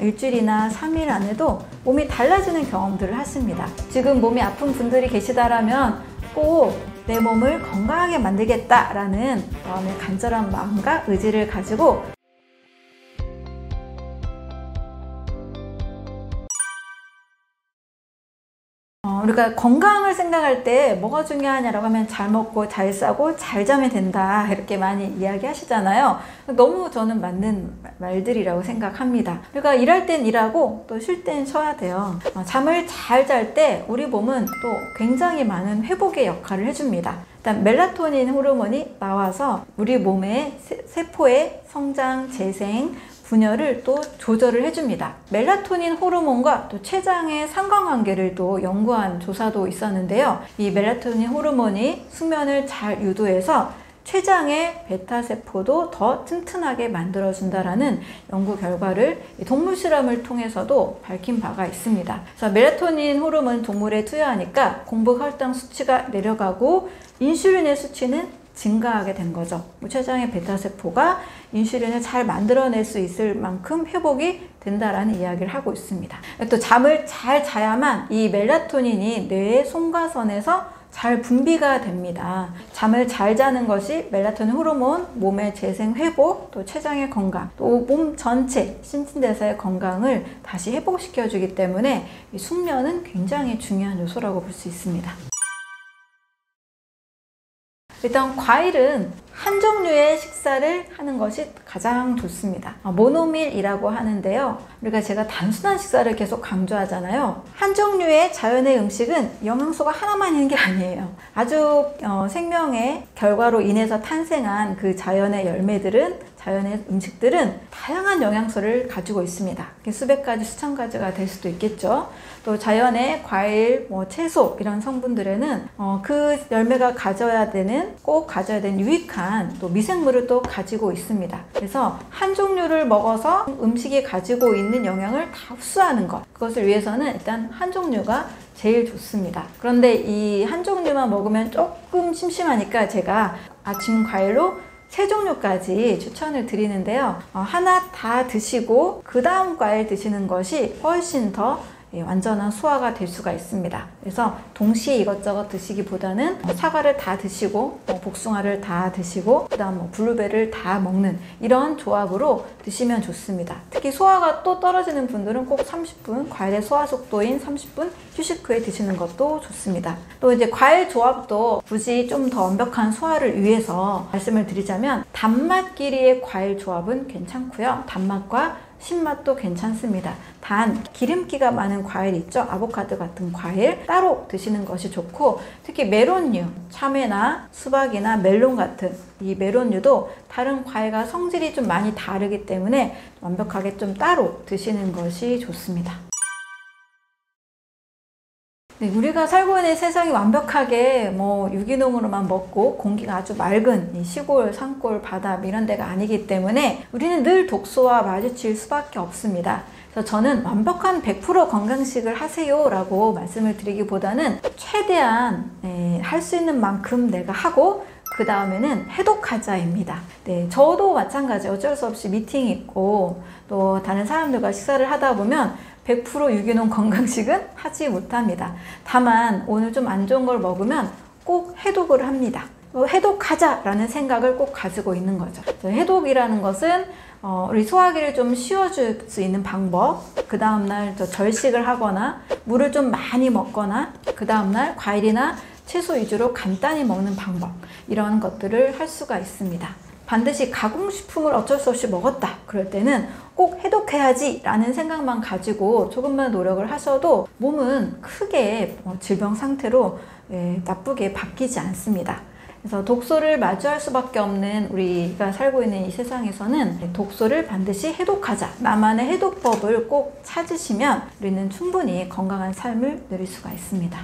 일주일이나 3일 안에도 몸이 달라지는 경험들을 하십니다. 지금 몸이 아픈 분들이 계시다라면 꼭 내 몸을 건강하게 만들겠다라는 마음의 간절한 마음과 의지를 가지고 우리가 건강을 생각할 때 뭐가 중요하냐라고 하면 잘 먹고 잘 싸고 잘 자면 된다 이렇게 많이 이야기 하시잖아요. 너무 저는 맞는 말들이라고 생각합니다. 우리가 일할 땐 일하고 또 쉴 땐 쉬어야 돼요. 잠을 잘 잘 때 우리 몸은 또 굉장히 많은 회복의 역할을 해줍니다. 일단 멜라토닌 호르몬이 나와서 우리 몸의 세포의 성장, 재생, 분열을 또 조절을 해줍니다. 멜라토닌 호르몬과 또 췌장의 상관관계를 또 연구한 조사도 있었는데요. 이 멜라토닌 호르몬이 수면을 잘 유도해서 췌장의 베타세포도 더 튼튼하게 만들어준다라는 연구 결과를 동물 실험을 통해서도 밝힌 바가 있습니다. 그래서 멜라토닌 호르몬 동물에 투여하니까 공복 혈당 수치가 내려가고 인슐린의 수치는 증가하게 된 거죠. 췌장의 베타세포가 인슐린을 잘 만들어낼 수 있을 만큼 회복이 된다라는 이야기를 하고 있습니다. 또 잠을 잘 자야만 이 멜라토닌이 뇌의 송과선에서 잘 분비가 됩니다. 잠을 잘 자는 것이 멜라토닌 호르몬, 몸의 재생 회복, 또 췌장의 건강, 또 몸 전체 신진대사의 건강을 다시 회복시켜주기 때문에 이 숙면은 굉장히 중요한 요소라고 볼 수 있습니다. 일단 과일은 한 종류의 식사를 하는 것이 가장 좋습니다. 모노밀이라고 하는데요. 우리가 제가 단순한 식사를 계속 강조하잖아요. 한 종류의 자연의 음식은 영양소가 하나만 있는 게 아니에요. 아주 생명의 결과로 인해서 탄생한 그 자연의 열매들은, 자연의 음식들은 다양한 영양소를 가지고 있습니다. 수백 가지, 수천 가지가 될 수도 있겠죠. 또 자연의 과일, 채소 이런 성분들에는 그 열매가 꼭 가져야 되는 유익한 또 미생물을 또 가지고 있습니다. 그래서 한 종류를 먹어서 음식이 가지고 있는 영양을 다 흡수하는 것, 그것을 위해서는 일단 한 종류가 제일 좋습니다. 그런데 이 한 종류만 먹으면 조금 심심하니까 제가 아침 과일로 3종류까지 추천을 드리는데요. 하나 다 드시고 그 다음 과일 드시는 것이 훨씬 더 완전한 소화가 될 수가 있습니다. 그래서 동시에 이것저것 드시기보다는 사과를 다 드시고 복숭아를 다 드시고 그 다음 블루베리를 다 먹는 이런 조합으로 드시면 좋습니다. 특히 소화가 또 떨어지는 분들은 꼭 30분, 과일의 소화 속도인 30분 휴식 후에 드시는 것도 좋습니다. 또 이제 과일 조합도 굳이 좀 더 완벽한 소화를 위해서 말씀을 드리자면 단맛끼리의 과일 조합은 괜찮고요. 단맛과 신맛도 괜찮습니다. 단 기름기가 많은 과일 있죠? 아보카도 같은 과일 따로 드시는 것이 좋고, 특히 메론류, 참외나 수박이나 멜론 같은 이 메론류도 다른 과일과 성질이 좀 많이 다르기 때문에 완벽하게 좀 따로 드시는 것이 좋습니다. 우리가 살고 있는 세상이 완벽하게 유기농으로만 먹고 공기가 아주 맑은 이 시골, 산골, 바다 이런 데가 아니기 때문에 우리는 늘 독소와 마주칠 수밖에 없습니다. 그래서 저는 완벽한 100% 건강식을 하세요 라고 말씀을 드리기보다는 최대한 할 수 있는 만큼 내가 하고 그 다음에는 해독하자입니다. 저도 마찬가지예요. 어쩔 수 없이 미팅이 있고 또 다른 사람들과 식사를 하다 보면 100% 유기농 건강식은 하지 못합니다. 다만 오늘 좀 안 좋은 걸 먹으면 꼭 해독을 합니다. 해독하자라는 생각을 꼭 가지고 있는 거죠. 해독이라는 것은 우리 소화기를 좀 쉬어줄 수 있는 방법, 그 다음날 절식을 하거나 물을 좀 많이 먹거나 그 다음날 과일이나 채소 위주로 간단히 먹는 방법, 이런 것들을 할 수가 있습니다. 반드시 가공식품을 어쩔 수 없이 먹었다 그럴 때는 꼭 해독해야지 라는 생각만 가지고 조금만 노력을 하셔도 몸은 크게 질병 상태로 나쁘게 바뀌지 않습니다. 그래서 독소를 마주할 수밖에 없는 우리가 살고 있는 이 세상에서는 독소를 반드시 해독하자, 나만의 해독법을 꼭 찾으시면 우리는 충분히 건강한 삶을 누릴 수가 있습니다.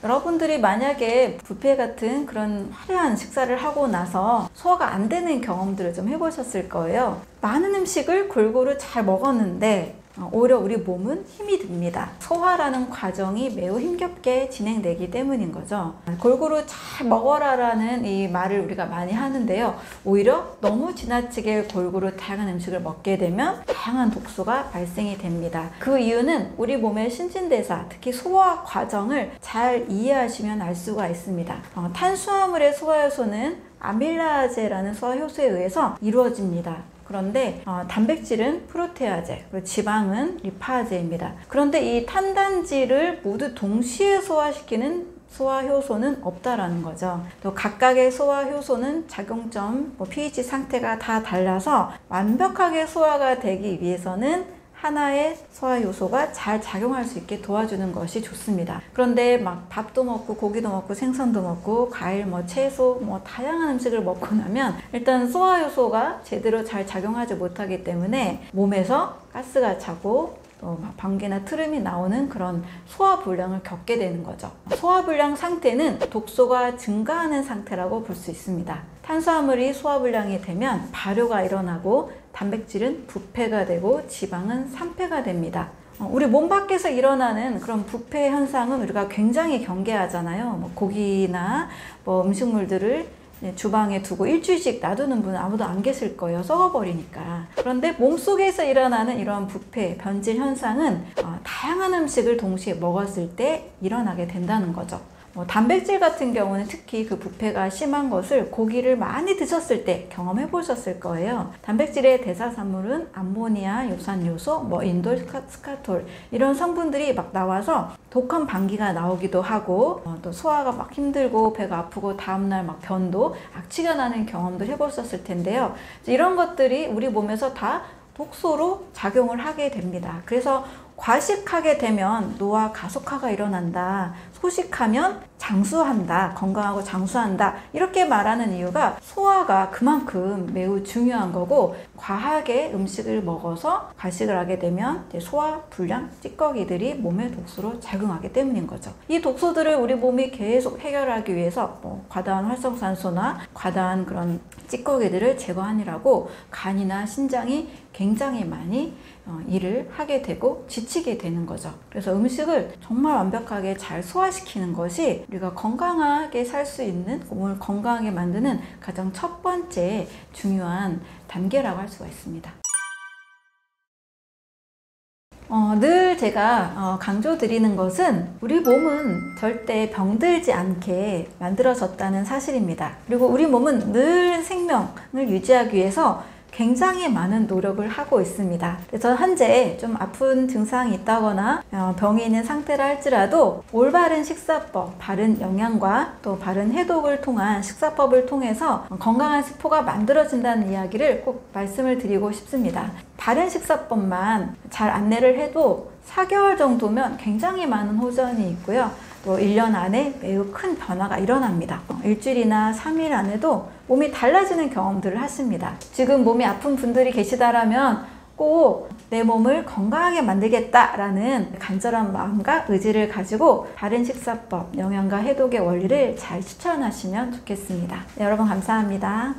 여러분들이 만약에 뷔페 같은 그런 화려한 식사를 하고 나서 소화가 안 되는 경험들을 좀 해보셨을 거예요. 많은 음식을 골고루 잘 먹었는데 오히려 우리 몸은 힘이 듭니다. 소화라는 과정이 매우 힘겹게 진행되기 때문인 거죠. 골고루 잘 먹어라라는 이 말을 우리가 많이 하는데요. 오히려 너무 지나치게 골고루 다양한 음식을 먹게 되면 다양한 독소가 발생이 됩니다. 그 이유는 우리 몸의 신진대사, 특히 소화 과정을 잘 이해하시면 알 수가 있습니다. 탄수화물의 소화효소는 아밀라제라는 소화효소에 의해서 이루어집니다. 그런데 단백질은 프로테아제, 그리고 지방은 리파제입니다. 그런데 이 탄단지를 모두 동시에 소화시키는 소화효소는 없다라는 거죠. 또 각각의 소화효소는 작용점, pH 상태가 다 달라서 완벽하게 소화가 되기 위해서는 하나의 소화효소가 잘 작용할 수 있게 도와주는 것이 좋습니다. 그런데 막 밥도 먹고 고기도 먹고 생선도 먹고 과일, 채소, 다양한 음식을 먹고 나면 일단 소화효소가 제대로 잘 작용하지 못하기 때문에 몸에서 가스가 차고 또 방귀나 트름이 나오는 그런 소화불량을 겪게 되는 거죠. 소화불량 상태는 독소가 증가하는 상태라고 볼 수 있습니다. 탄수화물이 소화불량이 되면 발효가 일어나고 단백질은 부패가 되고 지방은 산패가 됩니다. 우리 몸 밖에서 일어나는 그런 부패 현상은 우리가 굉장히 경계하잖아요. 고기나 음식물들을 주방에 두고 일주일씩 놔두는 분은 아무도 안 계실 거예요. 썩어버리니까. 그런데 몸속에서 일어나는 이런 부패, 변질 현상은 다양한 음식을 동시에 먹었을 때 일어나게 된다는 거죠. 단백질 같은 경우는 특히 그 부패가 심한 것을 고기를 많이 드셨을 때 경험해 보셨을 거예요. 단백질의 대사산물은 암모니아, 요산요소, 인돌, 스카톨 이런 성분들이 막 나와서 독한 방귀가 나오기도 하고 또 소화가 막 힘들고 배가 아프고 다음날 막 변도, 악취가 나는 경험도 해보셨을 텐데요. 이런 것들이 우리 몸에서 다 독소로 작용을 하게 됩니다. 그래서 과식하게 되면 노화 가속화가 일어난다. 소식하면 장수한다. 건강하고 장수한다. 이렇게 말하는 이유가 소화가 그만큼 매우 중요한 거고 과하게 음식을 먹어서 과식을 하게 되면 소화 불량, 찌꺼기들이 몸의 독소로 작용하기 때문인 거죠. 이 독소들을 우리 몸이 계속 해결하기 위해서 과다한 활성산소나 과다한 그런 찌꺼기들을 제거하느라고 간이나 신장이 굉장히 많이 일을 하게 되고 지치게 되는 거죠. 그래서 음식을 정말 완벽하게 잘 소화시키는 것이 우리가 건강하게 살 수 있는, 몸을 건강하게 만드는 가장 첫 번째 중요한 단계라고 할 수가 있습니다. 늘 제가 강조드리는 것은 우리 몸은 절대 병들지 않게 만들어졌다는 사실입니다. 그리고 우리 몸은 늘 생명을 유지하기 위해서 굉장히 많은 노력을 하고 있습니다. 그래서 현재 좀 아픈 증상이 있다거나 병이 있는 상태라 할지라도 올바른 식사법, 바른 영양과 또 바른 해독을 통한 식사법을 통해서 건강한 세포가 만들어진다는 이야기를 꼭 말씀을 드리고 싶습니다. 바른 식사법만 잘 안내를 해도 4개월 정도면 굉장히 많은 호전이 있고요. 또 1년 안에 매우 큰 변화가 일어납니다. 일주일이나 3일 안에도 몸이 달라지는 경험들을 하십니다. 지금 몸이 아픈 분들이 계시다라면 꼭 내 몸을 건강하게 만들겠다라는 간절한 마음과 의지를 가지고 바른 식사법, 영양과 해독의 원리를 잘 실천하시면 좋겠습니다. 네, 여러분 감사합니다.